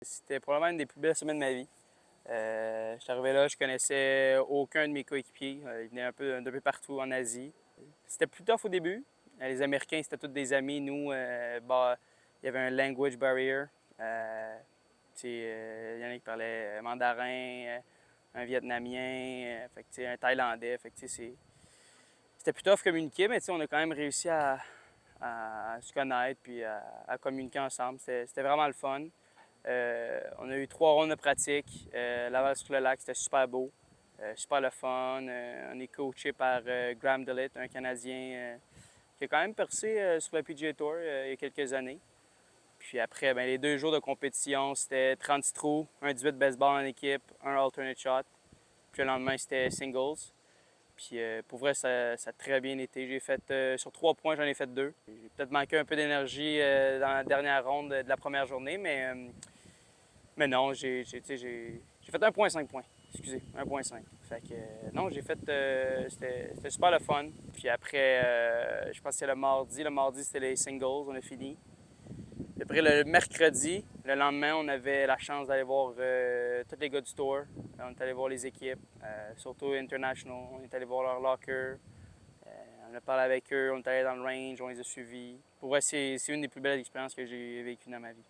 C'était probablement une des plus belles semaines de ma vie. Je suis arrivé là, je connaissais aucun de mes coéquipiers. Ils venaient un peu d'un peu partout en Asie. C'était plus tough au début. Les Américains, c'était tous des amis. Nous, il y avait un language barrier. Il y en a qui parlaient mandarin, un Vietnamien, un Thaïlandais. C'était plus tough communiquer, mais on a quand même réussi à se connaître puis à communiquer ensemble. C'était vraiment le fun. On a eu 3 rondes de pratique. Laval-sur-le-Lac, c'était super beau. Super le fun. On est coaché par Graham Dillett, un Canadien qui a quand même percé sur le PGA Tour il y a quelques années. Puis après, les 2 jours de compétition, c'était 36 trous, un 18 baseball en équipe, un alternate shot. Puis le lendemain, c'était singles. Puis pour vrai, ça a très bien été. J'ai fait, sur 3 points, j'en ai fait 2. J'ai peut-être manqué un peu d'énergie dans la dernière ronde de la première journée, mais non, j'ai fait 1,5 points. Excusez, 1,5. Fait que non, c'était super le fun. Puis après, je pense que c'est le mardi. Le mardi, c'était les singles, on a fini. Puis après, le mercredi, le lendemain, on avait la chance d'aller voir tous les gars du tour. On est allé voir les équipes, surtout International. On est allé voir leur locker. On a parlé avec eux, on est allé dans le range, on les a suivis. Pour vrai, c'est une des plus belles expériences que j'ai vécues dans ma vie.